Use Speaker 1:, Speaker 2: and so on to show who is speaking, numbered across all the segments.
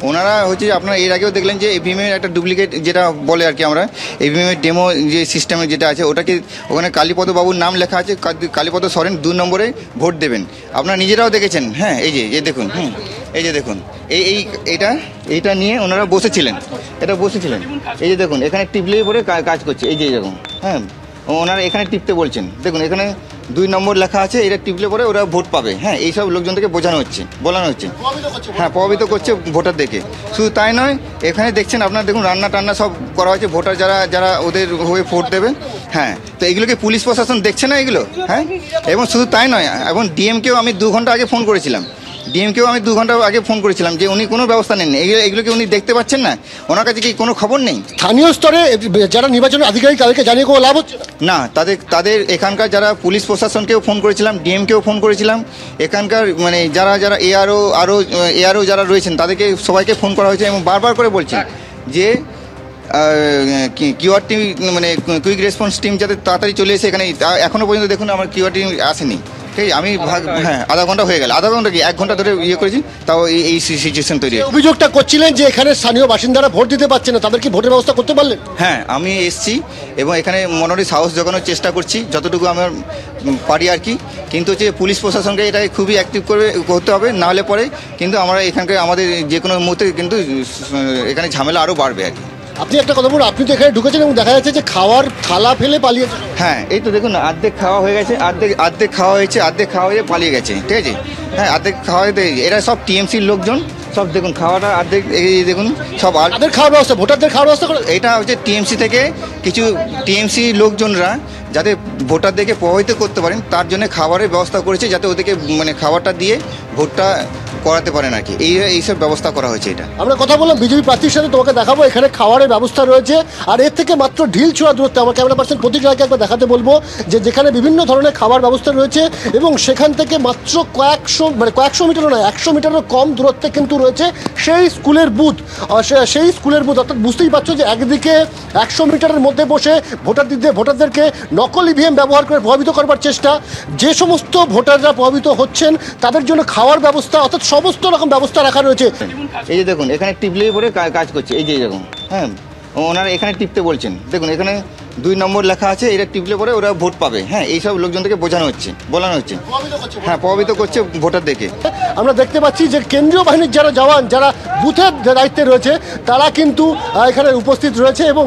Speaker 1: ওনারা হচ্ছে আপনারা এর আগেও দেখলেন যে ইভিএমের একটা ডুপ্লিকেট যেটা বলে আর কি, আমরা ইভিএমের ডেমো যে সিস্টেমের যেটা আছে ওটাকে ওখানে কালীপদ বাবুর নাম লেখা আছে, কালীপদ সরেন 2 নম্বরে ভোট দেবেন। আপনারা নিজেরাও দেখেছেন। হ্যাঁ, এই যে দেখুন, এই যে দেখুন, এইটা নিয়ে ওনারা বসেছিলেন, এই যে দেখুন এখানে টিপলেই পরে কাজ করছে, এই যে দেখুন। হ্যাঁ, ওনারা এখানে টিপতে বলছেন, দেখুন এখানে 2 নম্বর লেখা আছে, এটা টিপলে পরে ওরা ভোট পাবে। হ্যাঁ, এইসব লোকজনকে বলানো হচ্ছে। হ্যাঁ, প্রভাবিত করছে ভোটারদেরকে। শুধু তাই নয়, এখানে দেখছেন আপনারা, দেখুন রান্না টান্না সব করা হয়েছে, ভোটার যারা ওদের হয়ে ভোট দেবে। হ্যাঁ, তো এইগুলোকে পুলিশ প্রশাসন দেখছে না এগুলো। হ্যাঁ, এবং শুধু তাই নয়, এবং ডিএমকেও আমি 2 ঘন্টা আগে ফোন করেছিলাম, যে উনি কোনো ব্যবস্থা নেন, এগুলোকে উনি দেখতে পাচ্ছেন না, ওনার কাছে কি কোনো খবর নেই?
Speaker 2: স্থানীয় স্তরে যারা নির্বাচনের আধিকারিক তাদেরকে জানিয়ে কোনো লাভ হচ্ছে
Speaker 1: না। তাদের এখানকার যারা পুলিশ প্রশাসনকেও ফোন করেছিলাম, ডিএমকেও ফোন করেছিলাম, এখানকার মানে যারা এআরও যারা রয়েছেন তাদেরকে সবাইকে ফোন করা হয়েছে, এবং বারবার করে বলছি যে কিউআর টিম মানে কুইক রেসপন্স টিম যাতে তাড়াতাড়ি চলে এসে এখানে। এখনও পর্যন্ত দেখুন আমার কিউআর টিম আসেনি। ঠিক আছে, আমি হ্যাঁ আধা ঘন্টা হয়ে গেল, আধা ঘন্টা কি 1 ঘন্টা ধরে করেছি, তাও এই সিচুয়েশন তৈরি।
Speaker 2: অভিযোগটা করছিলেন যে এখানে স্থানীয় বাসিন্দারা ভোট দিতে পারছে না, তাদের কি ভোটের ব্যবস্থা করতে পারলেন?
Speaker 1: হ্যাঁ, আমি এসছি এবং এখানে মোটামুটি সাহস জোগানোর চেষ্টা করছি যতটুকু আমার পারি আর কি। কিন্তু হচ্ছে পুলিশ প্রশাসনকে এটা খুবই অ্যাক্টিভ করতে হবে, নাহলে পরে কিন্তু আমরা এখানকার আমাদের যে কোনো মুহূর্তে কিন্তু এখানে ঝামেলা আরও বাড়বে আর কি।
Speaker 2: আপনি একটা কথা বলুন, আপনি তো এখানে ঢুকেছেন এবং দেখা যাচ্ছে যে খাওয়ার থালা ফেলে পালিয়েছে।
Speaker 1: হ্যাঁ, এই তো দেখুন অর্ধেক খাওয়া হয়ে গেছে, অর্ধেক খাওয়া হয়েছে, অর্ধেক খাওয়া হয়ে পালিয়ে গেছে। ঠিক আছে, হ্যাঁ অর্ধেক খাওয়া হয়ে, এরা সব টিএমসির লোকজন, সব দেখুন খাওয়াটা অর্ধেক, এই দেখুন সব
Speaker 2: তাদের খাওয়ার ব্যবস্থা, ভোটারদের খাওয়ার ব্যবস্থা করে।
Speaker 1: এটা হচ্ছে টিএমসি থেকে কিছু টিএমসি লোকজনরা যাতে ভোটারদেরকে প্রভাবিত করতে পারেন তার জন্য খাবারের ব্যবস্থা করেছে, যাতে ওদেরকে মানে খাবারটা দিয়ে ভোটটা করাতে পারেন আর কি। এইসব ব্যবস্থা করা হয়েছে। এটা
Speaker 2: আমরা কথা বললাম বিজেপি প্রার্থীর সাথে, তোমাকে দেখাবো এখানে খাবারের ব্যবস্থা রয়েছে, আর এর থেকে মাত্র ঢিল ছোঁড়া দূরত্বে আমার ক্যামেরা পার্সন প্রতীক রায়কে একবার দেখাতে বলবো যে যেখানে বিভিন্ন ধরনের খাবার ব্যবস্থা রয়েছে এবং সেখান থেকে মাত্র কয়েকশো মিটারও নয়, 100 মিটারেরও কম দূরত্বে কিন্তু রয়েছে সেই স্কুলের বুথ। অর্থাৎ বুঝতেই পারছো যে একদিকে 100 মিটারের মধ্যে বসে ভোটারদেরকে নকল ইভিএম ব্যবহার করে প্রভাবিত করবার চেষ্টা। যে সমস্ত ভোটাররা প্রভাবিত হচ্ছেন তাদের জন্য খাওয়ার ব্যবস্থা, অর্থাৎ সমস্ত রকম ব্যবস্থা রাখা রয়েছে।
Speaker 1: এই যে দেখুন এখানে টিপলেই পরে কাজ করছে, এই যে দেখুন। হ্যাঁ, ওনারা এখানে টিপতে বলছেন, দেখুন এখানে 2 নম্বর লেখা আছে, এটা টিপলে পরে ওরা ভোট পাবে। হ্যাঁ, এইসব লোকজনকে বলানো হচ্ছে। হ্যাঁ, প্রভাবিত করছে ভোটারদেরকে।
Speaker 2: আমরা দেখতে পাচ্ছি যে কেন্দ্রীয় বাহিনীর যারা জওয়ান, যারা বুথের দায়িত্বে রয়েছে, তারা কিন্তু এখানে উপস্থিত রয়েছে এবং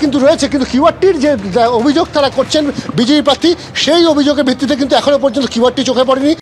Speaker 2: কিন্তু কিউআরটির যে অভিযোগ তারা করছেন বিজেপি প্রার্থী, সেই অভিযোগের ভিত্তিতে কিন্তু এখনো পর্যন্ত কিউআরটি চোখে পড়েনি।